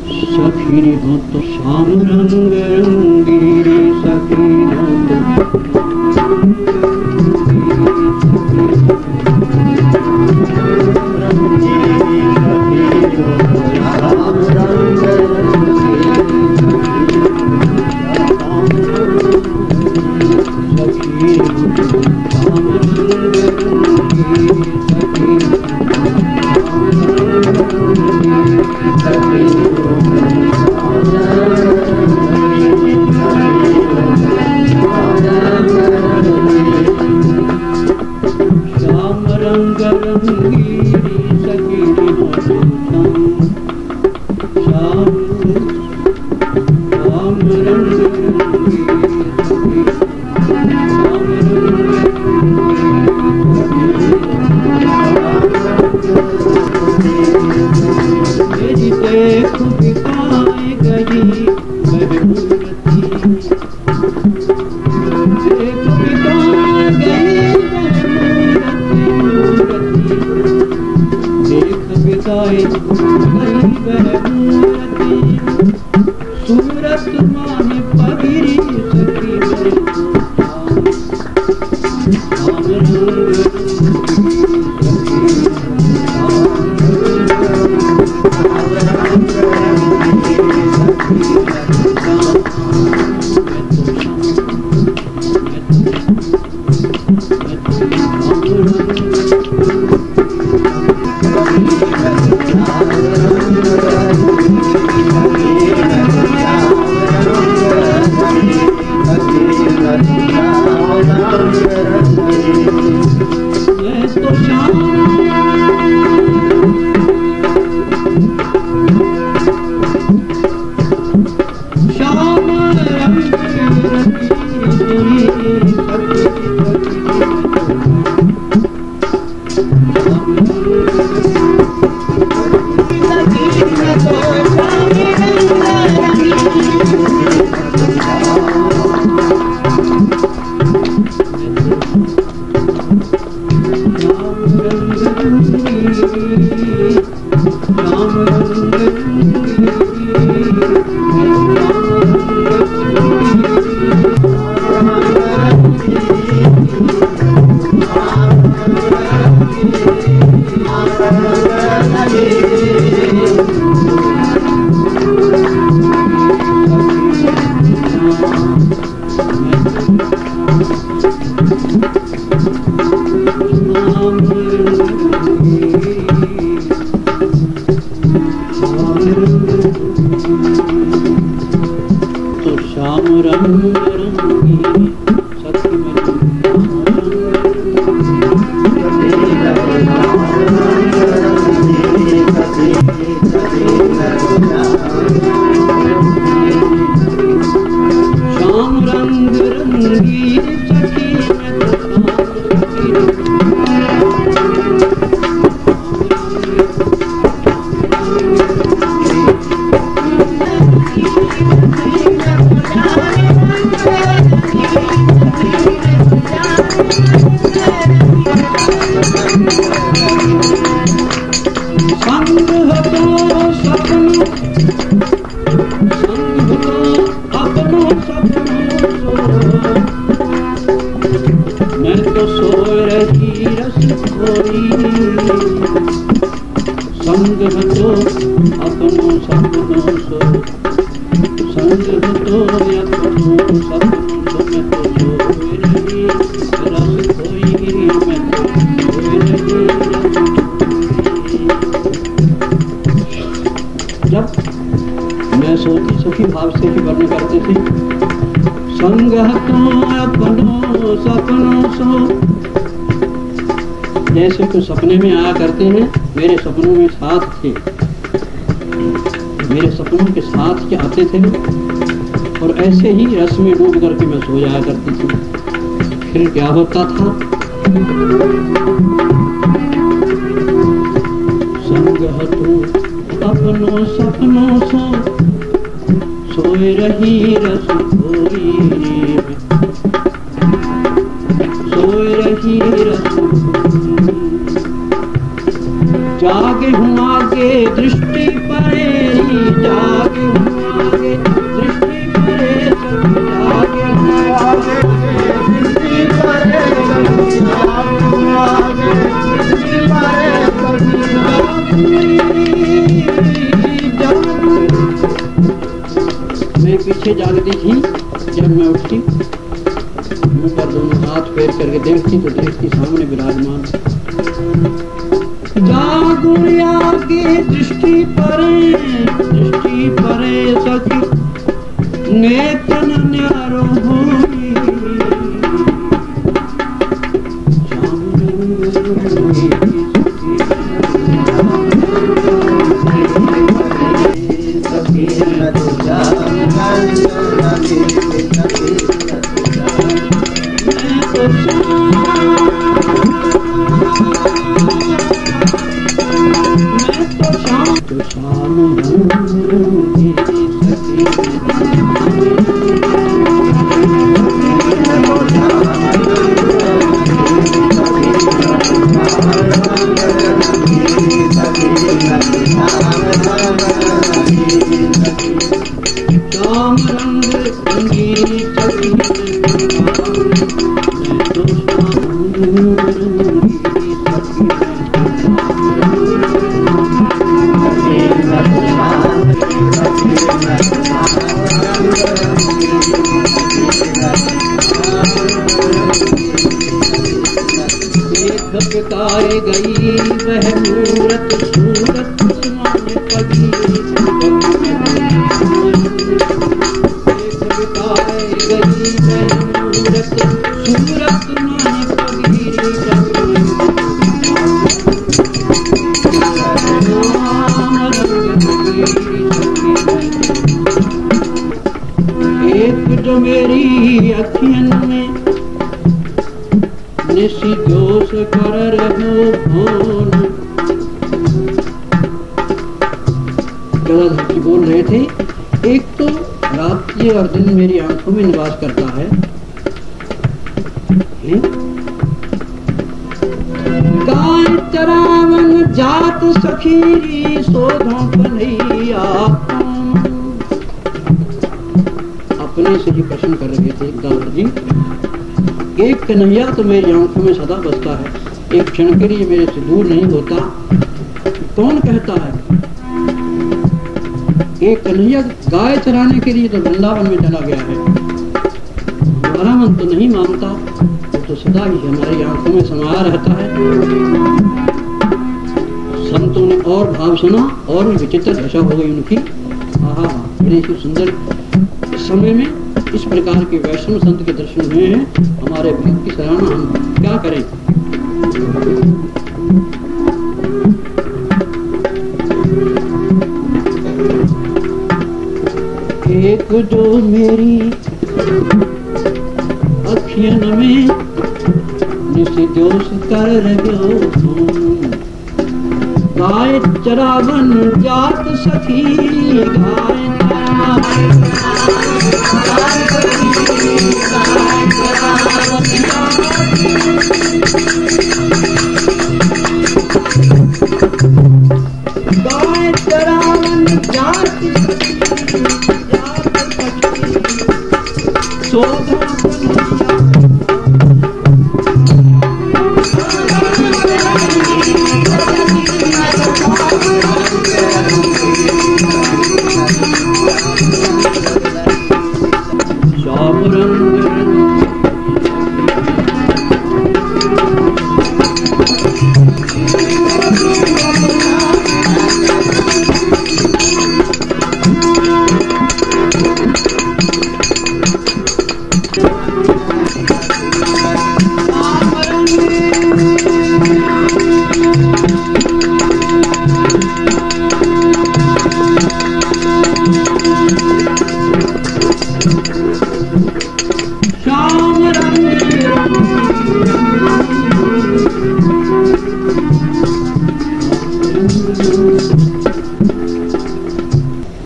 सखी हो तो श्याम रंग रंगीरी, सखी हो तो जैसे तो सपने में आया करते हैं, मेरे सपनों में साथ थे, मेरे सपनों के साथ के आते थे और ऐसे ही रस में डूब करके मैं सो जाया करती थी। फिर क्या होता था, संग तू अपनों सपनों सोए रही रस खोरी, सोए रही रस जागे हूँ आगे दृष्टि परेरी, जागे आंखें जागती थी जब मैं उठती, मुंह पर दोनों हाथ फेर करके देखती तो देखती सामने विराजमान। जागुड़िया की दृष्टि परे सखी नेतन न्यारो होई, बिताए गई वह मूरत सूरत सुनाने पगी, बिताए गई वह मूरत सूरत सुनाने पगी, एक जो मेरी अखियन में निशी दोष कर रहो भोन। गदाधर जी बोल रहे थे, एक तो रात्रि और दिन मेरी आंखों में निवास करता है, गाय चरावन जात सखीरी शोधों कन्हैया। अपने से ही प्रश्न कर रहे थे गदाधर जी, एक कन्हैया तो मेरी आंखों में सदा बसता है, एक क्षण के लिए मेरे से दूर नहीं होता। कौन कहता है? एक कन्हैया गाय चराने के लिए तो वृंदावन में चला गया है, हमारा मन तो नहीं मानता, तो सदा ही हमारी आंखों में समाया रहता है। संतों ने और भाव सुना और विचित्र दशा हो गई उनकी। आहा, बड़े ही सुंदर समय में इस प्रकार के वैष्णव संत के दर्शन हुए हैं, हमारे भक्त की सराहना हम क्या करें। एक जो मेरी अखियन में निशिदोष कर रहो, गाय चरावन जात सखी, गाय चरावन जात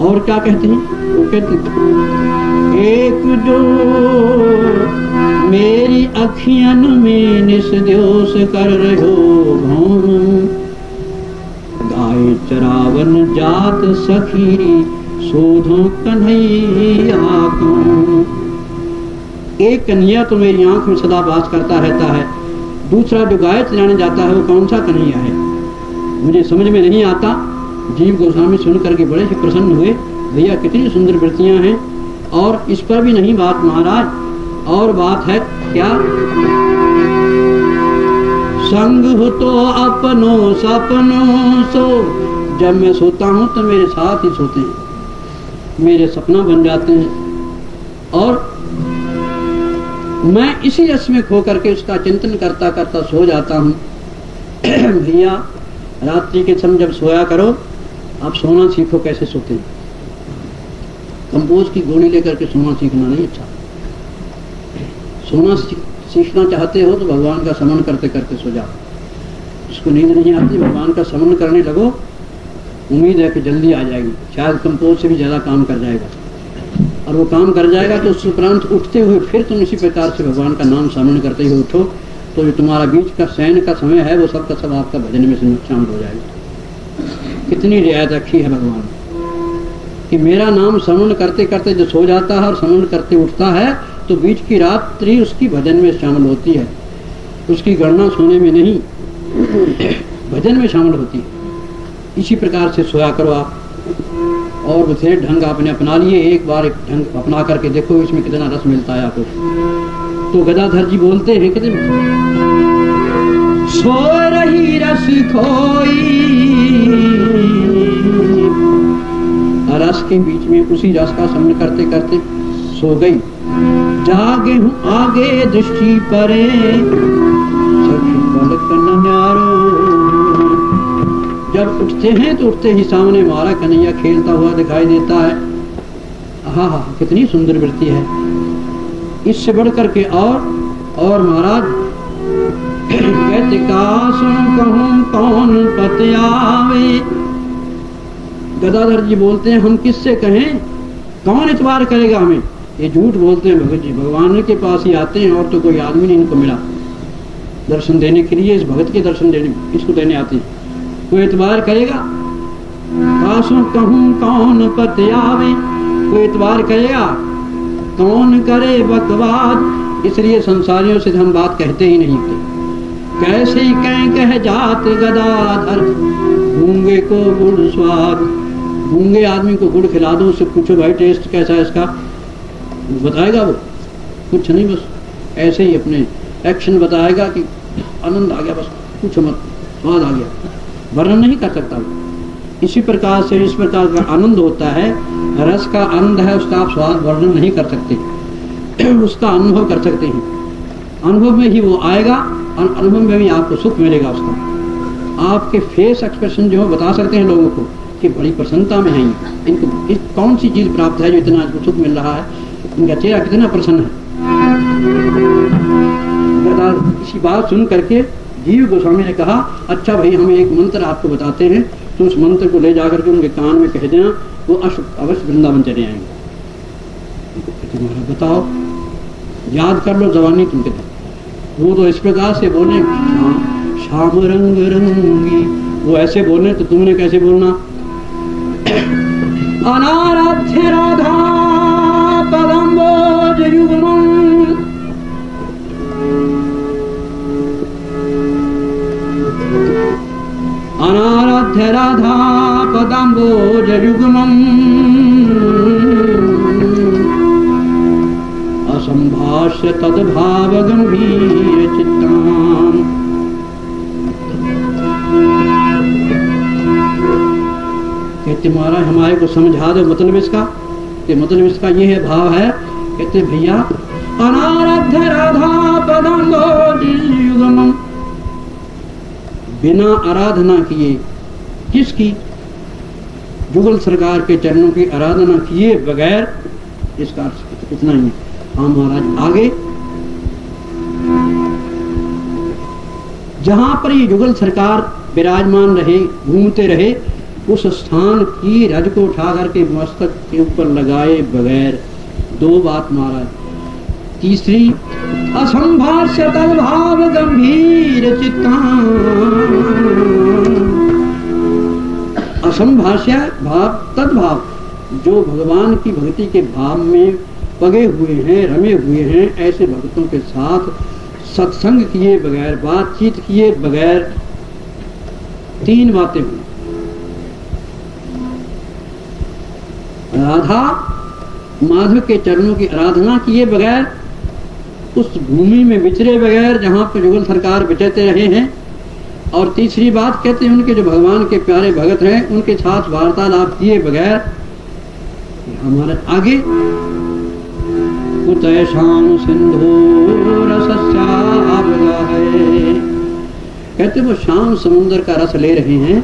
और क्या कहते हैं? वो कहते हैं, एक जो मेरी अखियन में निस्दोष कर रहो भौम, गाय चरावन जात सखी शोधो कन्हैया को। एक कन्हैया तो मेरी आंख में सदा वास करता रहता है, दूसरा जो गाय चराने जाता है वो कौन सा कन्हैया है मुझे समझ में नहीं आता। जीव गोस्वामी सुन करके बड़े ही प्रसन्न हुए, भैया कितनी सुंदर वृत्तियां हैं, और इस पर भी नहीं बात महाराज, और बात है क्या? संग हो तो अपनों सपनों सो, जब मैं सोता हूँ तो मेरे साथ ही सोते हैं, मेरे सपना बन जाते हैं, और मैं इसी रस में खो करके उसका चिंतन करता करता सो जाता हूँ। भैया रात्रि के समय जब सोया करो, आप सोना सीखो कैसे सोते हैं। कंपोज की गोली लेकर के सोना सीखना नहीं अच्छा। सोना सीखना चाहते हो तो भगवान का स्मरण करते करते सो जाओ। उसको नींद नहीं आती, भगवान का स्मरण करने लगो, उम्मीद है कि जल्दी आ जाएगी, शायद कंपोज से भी ज़्यादा काम कर जाएगा। और वो काम कर जाएगा तो उस उपरांत उठते हुए फिर तुम इसी प्रकार से भगवान का नाम स्मरण करते हुए उठो, तो जो तुम्हारा बीच का शयन का समय है वो सब का सब आपका भजन में शामिल हो जाएगा। कितनी रियायत रखी है भगवान कि मेरा नाम स्मरण करते करते जो सो जाता है और स्मरण करते उठता है, तो बीच की रात्रि उसकी भजन में शामिल होती है। उसकी गणना सोने में नहीं, भजन में शामिल होती है। इसी प्रकार से सोया करो आप, और दूसरे ढंग आपने अपना लिए। एक बार एक ढंग अपना करके देखो इसमें कितना रस मिलता है आपको। तो गदाधर जी बोलते हैं कितने सो रही रस खोई, रस के बीच में उसी रस का स्मरण करते करते सो गई। जागे हूँ आगे दृष्टि परे, जब उठते हैं तो उठते ही सामने मारा कन्हैया खेलता हुआ दिखाई देता है। हाँ हाँ, कितनी सुंदर वृत्ति है। इससे बढ़ करके और महाराज कहते कासुन कहूं कौन पत आवे। गदाधर जी बोलते हैं हम किससे कहें, कौन इतबार करेगा हमें। ये झूठ बोलते हैं भगत जी, भगवान के पास ही आते हैं, और तो कोई आदमी नहीं इनको मिला दर्शन देने के लिए। इस भगत के दर्शन देने इसको देने आते हैं, कोई इतबार करेगा। कासुन कहूं कौन पत आवे, कोई इतबार करेगा, कौन करे बकवाद। इसलिए संसारियों से हम बात कहते ही नहीं थे। कैसे कह जात गदाधर, गूंगे को गुड़ स्वाद। गूंगे आदमी को गुड़ खिला दो, उससे पूछो भाई टेस्ट कैसा है इसका, बताएगा वो कुछ नहीं, बस ऐसे ही अपने एक्शन बताएगा कि आनंद आ गया, बस कुछ मत, स्वाद आ गया, वर्णन नहीं कर सकता वो। इसी प्रकार से इस प्रकार का आनंद होता है, रस का आनंद है, उसका आप स्वाद वर्णन नहीं कर सकते, उसका अनुभव कर सकते हैं। अनुभव में ही वो आएगा, और अनुभव में भी आपको सुख मिलेगा उसका। आपके फेस एक्सप्रेशन जो बता सकते हैं लोगों को कि बड़ी प्रसन्नता में है, इनको कौन सी चीज प्राप्त है जो इतना सुख मिल रहा है, इनका चेहरा कितना प्रसन्न है। इसी बात सुन करके जीव गोस्वामी ने कहा, अच्छा भाई हम एक मंत्र आपको बताते हैं, तो उस मंत्र को ले जाकर के उनके कान में कह देना, वो अवश्य वृंदावन चले आएंगे। तुम्हारा बताओ, याद कर लो जवानी तुम कहते। वो तो इस प्रकार से बोले, श्याम रंग रंगी, वो ऐसे बोले, तो तुमने कैसे बोलना। अनाराध्य राधा पदम्बोज युग्मम्, अनाराध्य राधा पदम्बोज युग्मम्, असंभाष्य तद्भाव गंभीर चित्ताम्। कहते महाराज हमारे को समझा दो मतलब इसका। कि मतलब इसका ये है, भाव है। कहते भैया अनाराध्य राधा पदम्बोज युग्मम्, बिना आराधना किए, किसकी, जुगल सरकार के चरणों की आराधना किए बगैर, इसका इतना ही। हाँ महाराज आगे, जहां पर ये जुगल सरकार विराजमान रहे, घूमते रहे, उस स्थान की रज को उठा करके मस्तक के ऊपर लगाए बगैर, दो बात महाराज। तीसरी, असंभाष्य तद्भाव गंभीर चित्ताम्, असंभाष्य भाव तद्भाव, जो भगवान की भक्ति के भाव में पगे हुए हैं, रमे हुए हैं, ऐसे भक्तों के साथ सत्संग किए बगैर, बातचीत किए बगैर, तीन बातें हुई। राधा माधव के चरणों की आराधना किए बगैर, उस भूमि में विचरे बगैर जहाँ पर जुगल सरकार विचरते रहे हैं। और तीसरी बात कहते हैं उनके जो भगवान के प्यारे भगत हैं उनके साथ वार्तालाप किए बगैर हमारे आगे कुतय शाम सिंधु रसस्यावगा है, कहते वो शाम समुद्र का रस ले रहे हैं,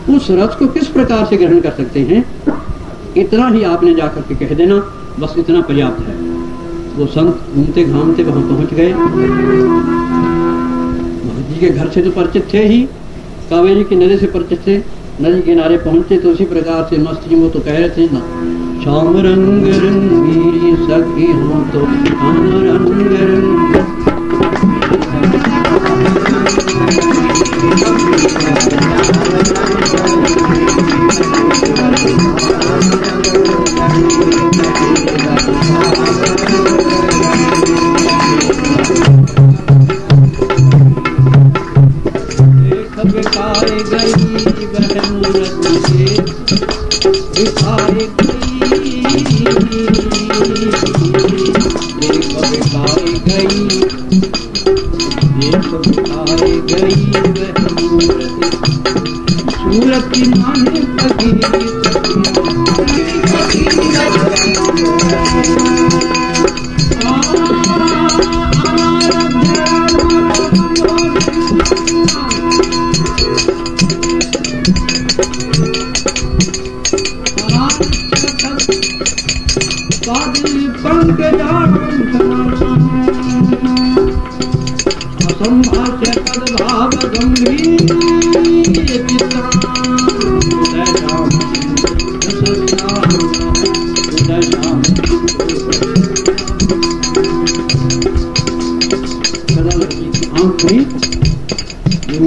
उस रस को किस प्रकार से ग्रहण कर सकते हैं, इतना ही आपने जाकर के कह देना, बस इतना पर्याप्त है। वो संत घूमते घामते वहां पहुंच गए। महाराज जी के घर से तो परिचित थे ही, कावेरी की नदी से परिचित थे, नदी किनारे पहुंचे तो उसी प्रकार से मस्त जी वो तो कह रहे थे ना, श्याम रंग रंगीरी सखी हो तो श्याम रंग रंग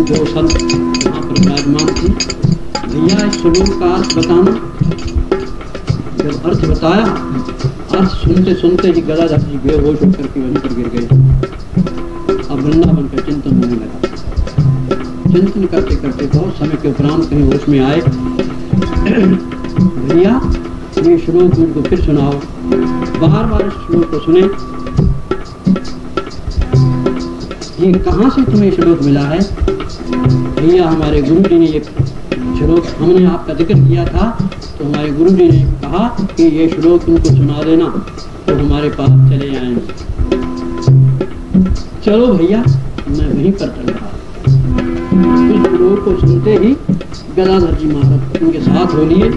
जो संत वहाँ पर विराजमान थी, भैया इस श्लोक का अर्थ बताना। जब अर्थ बताया, अर्थ सुनते सुनते ही गदाधर जी बेहोश होकर के वहीं पर गिर गए। अब वृंदावन का चिंतन होने लगा। चिंतन करते करते बहुत समय के उपरांत कहीं होश में आए, भैया ये श्लोक उनको फिर सुनाओ। बार बार इस श्लोक को सुने, ये कहाँ से तुम्हें श्लोक मिला है? भैया हमारे गुरु जी ने ये श्लोक, हमने आपका जिक्र किया था तो हमारे गुरु जी ने कहा कि ये श्लोक तुमको सुना देना, तो हमारे पास चले आएंगे। चलो भैया, मैं वहीं पर चल रहा। इस श्लोक को सुनते ही गदाधर जी महाराज उनके साथ हो लिए।